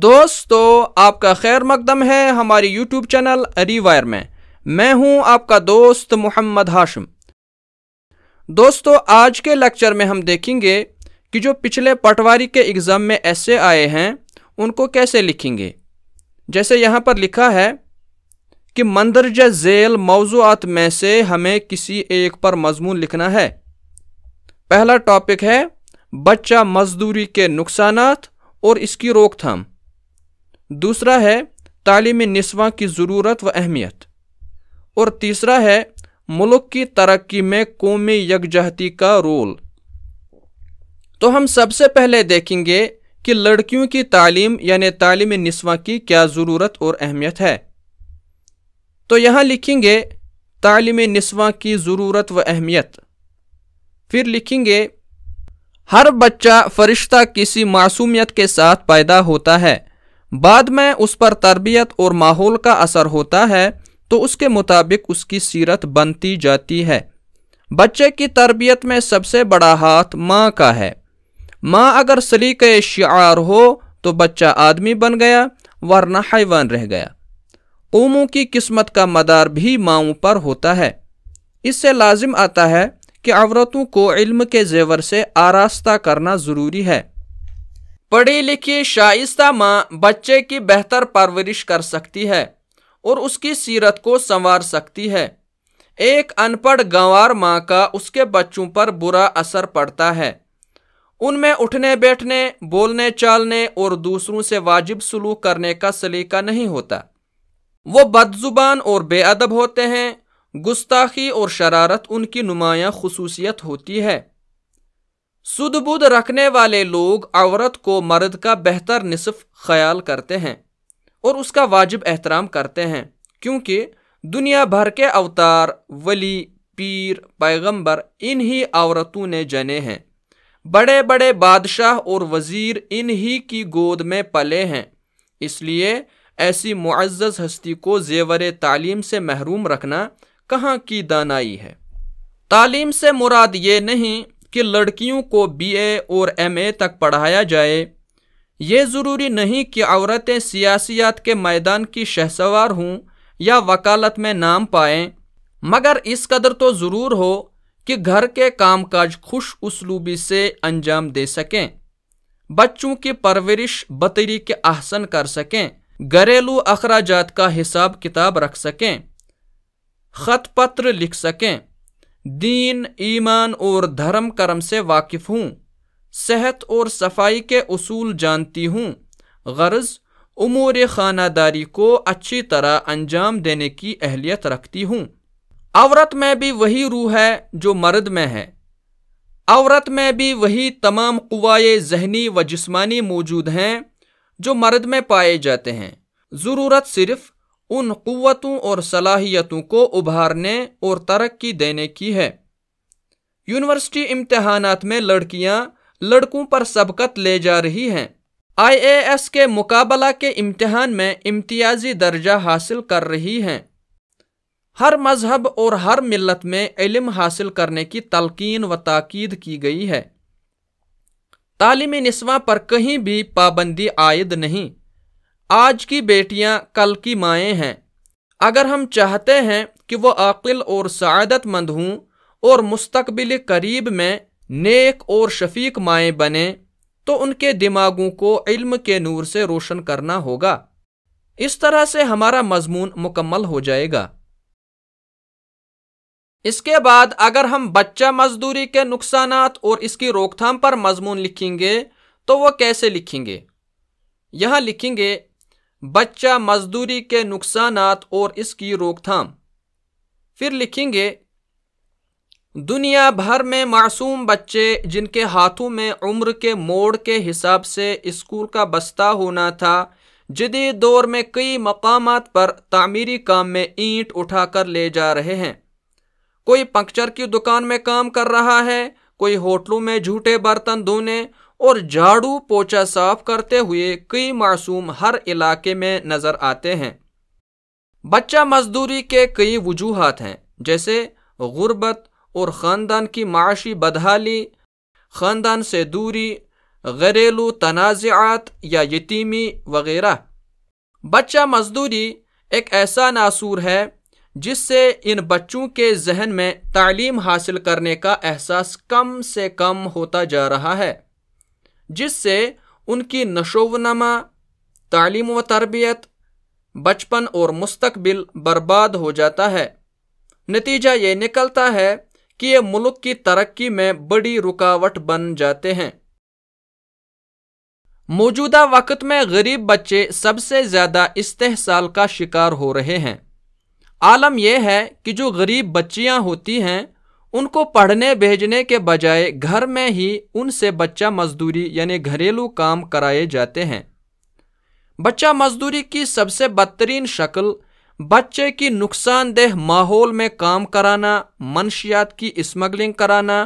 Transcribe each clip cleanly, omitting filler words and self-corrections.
دوستو آپ کا خیر مقدم ہے ہماری یوٹیوب چینل ریوائر میں۔ میں ہوں آپ کا دوست محمد ہاشم۔ دوستو آج کے لیکچر میں ہم دیکھیں گے کہ جو پچھلے پٹواری کے ایگزام میں ایسے آئے ہیں ان کو کیسے لکھیں گے۔ جیسے یہاں پر لکھا ہے کہ مندرجہ ذیل موضوعات میں سے ہمیں کسی ایک پر مضمون لکھنا ہے۔ پہلا ٹاپک ہے بچہ مزدوری کے نقصانات اور اس کی روک تھام۔ دوسرا ہے تعلیم نسواں کی ضرورت و اہمیت، اور تیسرا ہے ملک کی ترقی میں قومی یکجہتی کا رول۔ تو ہم سب سے پہلے دیکھیں گے کہ لڑکیوں کی تعلیم یعنی تعلیم نسواں کی کیا ضرورت اور اہمیت ہے۔ تو یہاں لکھیں گے تعلیم نسواں کی ضرورت و اہمیت، پھر لکھیں گے ہر بچہ فرشتہ کسی معصومیت کے ساتھ پیدا ہوتا ہے، بعد میں اس پر تربیت اور ماحول کا اثر ہوتا ہے تو اس کے مطابق اس کی سیرت بنتی جاتی ہے۔ بچے کی تربیت میں سب سے بڑا ہاتھ ماں کا ہے۔ ماں اگر سلیقہ شعار ہو تو بچہ آدمی بن گیا ورنہ حیوان رہ گیا۔ قوموں کی قسمت کا مدار بھی ماؤں پر ہوتا ہے۔ اس سے لازم آتا ہے کہ عورتوں کو علم کے زیور سے آراستہ کرنا ضروری ہے۔ پڑھی لکھی شائستہ ماں بچے کی بہتر پرورش کر سکتی ہے اور اس کی سیرت کو سنوار سکتی ہے۔ ایک ان پڑھ گنوار ماں کا اس کے بچوں پر برا اثر پڑتا ہے۔ ان میں اٹھنے بیٹھنے، بولنے چالنے اور دوسروں سے واجب سلوک کرنے کا سلیقہ نہیں ہوتا۔ وہ بد زبان اور بے ادب ہوتے ہیں۔ گستاخی اور شرارت ان کی نمایاں خصوصیت ہوتی ہے۔ سد بدھ رکھنے والے لوگ عورت کو مرد کا بہتر نصف خیال کرتے ہیں اور اس کا واجب احترام کرتے ہیں، کیونکہ دنیا بھر کے اوتار، ولی، پیر، پیغمبر انہی عورتوں نے جنے ہیں۔ بڑے بڑے بادشاہ اور وزیر انہی کی گود میں پلے ہیں۔ اس لیے ایسی معزز ہستی کو زیور تعلیم سے محروم رکھنا کہاں کی دانائی ہے۔ تعلیم سے مراد یہ نہیں کہ لڑکیوں کو BA اور MA تک پڑھایا جائے۔ یہ ضروری نہیں کہ عورتیں سیاسیات کے میدان کی شہسوار ہوں یا وکالت میں نام پائیں، مگر اس قدر تو ضرور ہو کہ گھر کے کام کاج خوش اسلوبی سے انجام دے سکیں، بچوں کی پرورش بطریق احسن کر سکیں، گھریلو اخراجات کا حساب کتاب رکھ سکیں، خط پتر لکھ سکیں، دین، ایمان اور دھرم کرم سے واقف ہوں، صحت اور صفائی کے اصول جانتی ہوں، غرض امور خانہ داری کو اچھی طرح انجام دینے کی اہلیت رکھتی ہوں۔ عورت میں بھی وہی روح ہے جو مرد میں ہے۔ عورت میں بھی وہی تمام قوائے ذہنی و جسمانی موجود ہیں جو مرد میں پائے جاتے ہیں۔ ضرورت صرف ان قوتوں اور صلاحیتوں کو ابھارنے اور ترقی دینے کی ہے۔ یونیورسٹی امتحانات میں لڑکیاں لڑکوں پر سبقت لے جا رہی ہیں۔ IAS کے مقابلہ کے امتحان میں امتیازی درجہ حاصل کر رہی ہیں۔ ہر مذہب اور ہر ملت میں علم حاصل کرنے کی تلقین و تاکید کی گئی ہے۔ تعلیم نسواں پر کہیں بھی پابندی عائد نہیں۔ آج کی بیٹیاں کل کی مائیں ہیں۔ اگر ہم چاہتے ہیں کہ وہ عاقل اور سعادت مند ہوں اور مستقبل قریب میں نیک اور شفیق مائیں بنیں تو ان کے دماغوں کو علم کے نور سے روشن کرنا ہوگا۔ اس طرح سے ہمارا مضمون مکمل ہو جائے گا۔ اس کے بعد اگر ہم بچہ مزدوری کے نقصانات اور اس کی روک تھام پر مضمون لکھیں گے تو وہ کیسے لکھیں گے؟ یہاں لکھیں گے بچہ مزدوری کے نقصانات اور اس کی روک تھام، پھر لکھیں گے دنیا بھر میں معصوم بچے جن کے ہاتھوں میں عمر کے موڑ کے حساب سے اسکول کا بستہ ہونا تھا، جدید دور میں کئی مقامات پر تعمیری کام میں اینٹ اٹھا کر لے جا رہے ہیں۔ کوئی پنکچر کی دکان میں کام کر رہا ہے، کوئی ہوٹلوں میں جھوٹے برتن دھونے اور جھاڑو پوچھا صاف کرتے ہوئے کئی معصوم ہر علاقے میں نظر آتے ہیں۔ بچہ مزدوری کے کئی وجوہات ہیں، جیسے غربت اور خاندان کی معاشی بدحالی، خاندان سے دوری، گھریلو تنازعات یا یتیمی وغیرہ۔ بچہ مزدوری ایک ایسا ناسور ہے جس سے ان بچوں کے ذہن میں تعلیم حاصل کرنے کا احساس کم سے کم ہوتا جا رہا ہے، جس سے ان کی نشو و نما، تعلیم و تربیت، بچپن اور مستقبل برباد ہو جاتا ہے۔ نتیجہ یہ نکلتا ہے کہ یہ ملک کی ترقی میں بڑی رکاوٹ بن جاتے ہیں۔ موجودہ وقت میں غریب بچے سب سے زیادہ استحصال کا شکار ہو رہے ہیں۔ عالم یہ ہے کہ جو غریب بچیاں ہوتی ہیں ان کو پڑھنے بھیجنے کے بجائے گھر میں ہی ان سے بچہ مزدوری یعنی گھریلو کام کرائے جاتے ہیں۔ بچہ مزدوری کی سب سے بدترین شکل بچے کی نقصان دہ ماحول میں کام کرانا، منشیات کی اسمگلنگ کرانا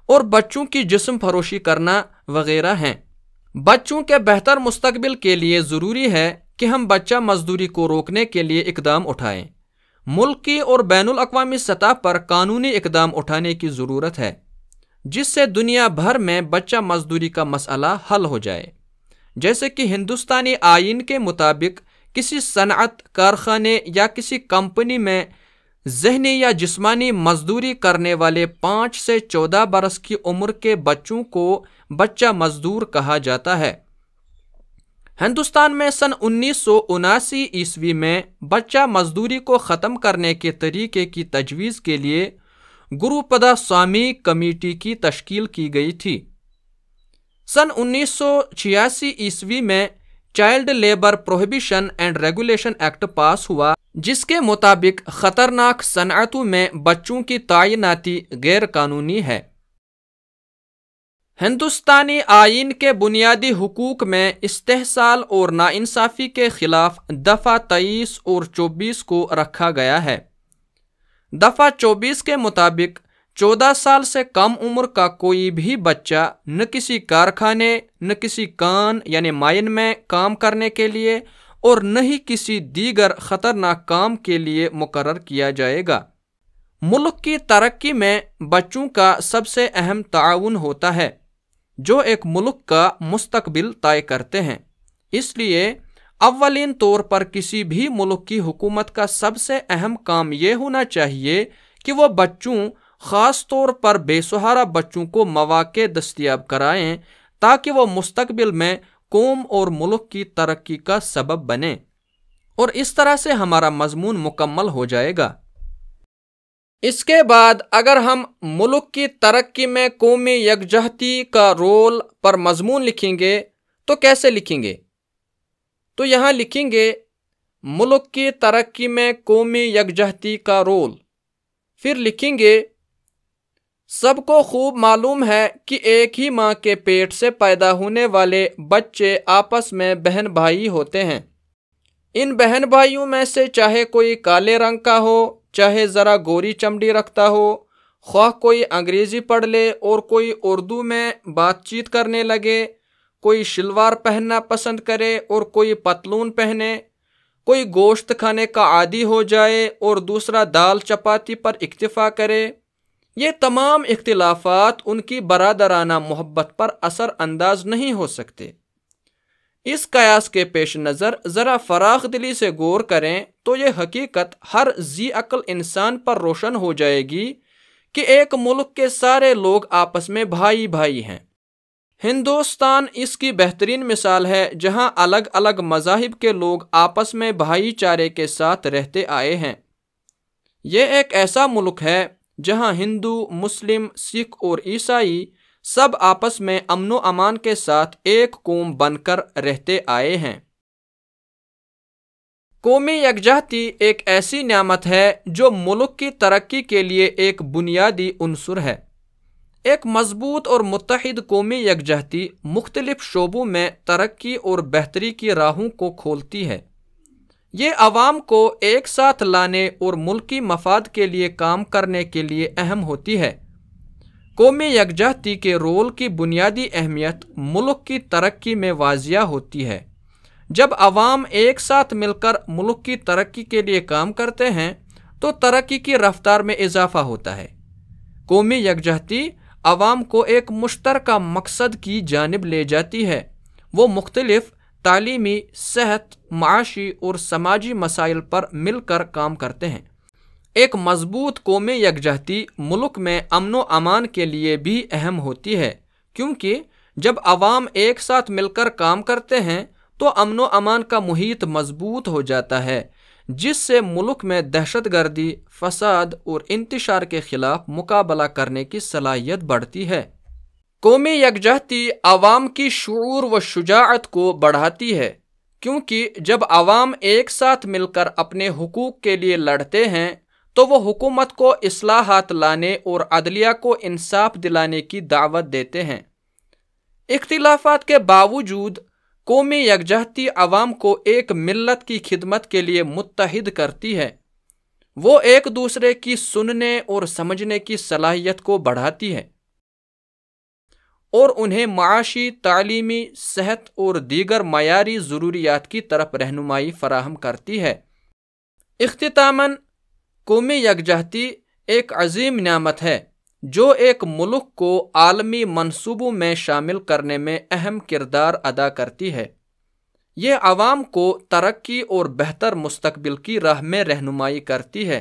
اور بچوں کی جسم فروشی کرنا وغیرہ ہیں۔ بچوں کے بہتر مستقبل کے لیے ضروری ہے کہ ہم بچہ مزدوری کو روکنے کے لیے اقدام اٹھائیں۔ ملکی اور بین الاقوامی سطح پر قانونی اقدام اٹھانے کی ضرورت ہے جس سے دنیا بھر میں بچہ مزدوری کا مسئلہ حل ہو جائے۔ جیسے کہ ہندوستانی آئین کے مطابق کسی صنعت، کارخانے یا کسی کمپنی میں ذہنی یا جسمانی مزدوری کرنے والے 5 سے 14 برس کی عمر کے بچوں کو بچہ مزدور کہا جاتا ہے۔ ہندوستان میں سن 1979 عیسوی میں بچہ مزدوری کو ختم کرنے کے طریقے کی تجویز کے لیے گروپدا سوامی کمیٹی کی تشکیل کی گئی تھی۔ سن 1986 عیسوی میں child labour prohibition and regulation act pass ہوا، جس کے مطابق خطرناک صنعتوں میں بچوں کی تعیناتی غیر قانونی ہے۔ ہندوستانی آئین کے بنیادی حقوق میں استحصال اور ناانصافی کے خلاف دفعہ 23 اور 24 کو رکھا گیا ہے۔ دفعہ 24 کے مطابق 14 سال سے کم عمر کا کوئی بھی بچہ نہ کسی کارخانے، نہ کسی کان یعنی مائن میں کام کرنے کے لیے اور نہ ہی کسی دیگر خطرناک کام کے لیے مقرر کیا جائے گا۔ ملک کی ترقی میں بچوں کا سب سے اہم تعاون ہوتا ہے جو ایک ملک کا مستقبل طے کرتے ہیں۔ اس لیے اولین طور پر کسی بھی ملک کی حکومت کا سب سے اہم کام یہ ہونا چاہیے کہ وہ بچوں، خاص طور پر بے سہارا بچوں کو مواقع دستیاب کرائیں تاکہ وہ مستقبل میں قوم اور ملک کی ترقی کا سبب بنیں، اور اس طرح سے ہمارا مضمون مکمل ہو جائے گا۔ اس کے بعد اگر ہم ملک کی ترقی میں قومی یکجہتی کا رول پر مضمون لکھیں گے تو کیسے لکھیں گے؟ تو یہاں لکھیں گے ملک کی ترقی میں قومی یکجہتی کا رول، پھر لکھیں گے سب کو خوب معلوم ہے کہ ایک ہی ماں کے پیٹ سے پیدا ہونے والے بچے آپس میں بہن بھائی ہوتے ہیں۔ ان بہن بھائیوں میں سے چاہے کوئی کالے رنگ کا ہو، چاہے ذرا گوری چمڑی رکھتا ہو، خواہ کوئی انگریزی پڑھ لے اور کوئی اردو میں بات چیت کرنے لگے، کوئی شلوار پہننا پسند کرے اور کوئی پتلون پہنے، کوئی گوشت کھانے کا عادی ہو جائے اور دوسرا دال چپاتی پر اکتفا کرے، یہ تمام اختلافات ان کی برادرانہ محبت پر اثر انداز نہیں ہو سکتے۔ اس قیاس کے پیش نظر ذرا فراخ دلی سے غور کریں تو یہ حقیقت ہر ذی عقل انسان پر روشن ہو جائے گی کہ ایک ملک کے سارے لوگ آپس میں بھائی بھائی ہیں۔ ہندوستان اس کی بہترین مثال ہے جہاں الگ الگ مذاہب کے لوگ آپس میں بھائی چارے کے ساتھ رہتے آئے ہیں۔ یہ ایک ایسا ملک ہے جہاں ہندو، مسلم، سکھ اور عیسائی سب آپس میں امن و امان کے ساتھ ایک قوم بن کر رہتے آئے ہیں۔ قومی یکجہتی ایک ایسی نعمت ہے جو ملک کی ترقی کے لیے ایک بنیادی عنصر ہے۔ ایک مضبوط اور متحد قومی یکجہتی مختلف شعبوں میں ترقی اور بہتری کی راہوں کو کھولتی ہے۔ یہ عوام کو ایک ساتھ لانے اور ملکی مفاد کے لیے کام کرنے کے لیے اہم ہوتی ہے۔ قومی یکجہتی کے رول کی بنیادی اہمیت ملک کی ترقی میں واضح ہوتی ہے۔ جب عوام ایک ساتھ مل کر ملک کی ترقی کے لیے کام کرتے ہیں تو ترقی کی رفتار میں اضافہ ہوتا ہے۔ قومی یکجہتی عوام کو ایک مشترکہ مقصد کی جانب لے جاتی ہے۔ وہ مختلف تعلیمی، صحت، معاشی اور سماجی مسائل پر مل کر کام کرتے ہیں۔ ایک مضبوط قومی یکجہتی ملک میں امن و امان کے لیے بھی اہم ہوتی ہے، کیونکہ جب عوام ایک ساتھ مل کر کام کرتے ہیں تو امن و امان کا محیط مضبوط ہو جاتا ہے، جس سے ملک میں دہشت گردی، فساد اور انتشار کے خلاف مقابلہ کرنے کی صلاحیت بڑھتی ہے۔ قومی یکجہتی عوام کی شعور و شجاعت کو بڑھاتی ہے، کیونکہ جب عوام ایک ساتھ مل کر اپنے حقوق کے لیے لڑتے ہیں تو وہ حکومت کو اصلاحات لانے اور عدلیہ کو انصاف دلانے کی دعوت دیتے ہیں۔ اختلافات کے باوجود قومی یکجہتی عوام کو ایک ملت کی خدمت کے لیے متحد کرتی ہے۔ وہ ایک دوسرے کی سننے اور سمجھنے کی صلاحیت کو بڑھاتی ہے اور انہیں معاشی، تعلیمی، صحت اور دیگر معیاری ضروریات کی طرف رہنمائی فراہم کرتی ہے۔ اختتاماً، قومی یکجہتی ایک عظیم نعمت ہے جو ایک ملک کو عالمی منصوبوں میں شامل کرنے میں اہم کردار ادا کرتی ہے۔ یہ عوام کو ترقی اور بہتر مستقبل کی راہ میں رہنمائی کرتی ہے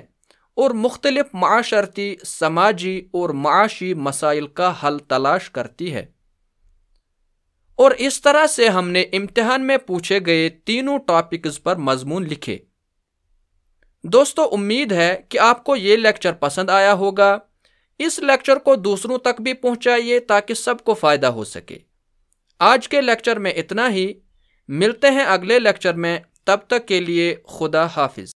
اور مختلف معاشرتی، سماجی اور معاشی مسائل کا حل تلاش کرتی ہے۔ اور اس طرح سے ہم نے امتحان میں پوچھے گئے تینوں ٹاپکس پر مضمون لکھے۔ دوستو، امید ہے کہ آپ کو یہ لیکچر پسند آیا ہوگا۔ اس لیکچر کو دوسروں تک بھی پہنچائیے تاکہ سب کو فائدہ ہو سکے۔ آج کے لیکچر میں اتنا ہی، ملتے ہیں اگلے لیکچر میں، تب تک کے لیے خدا حافظ۔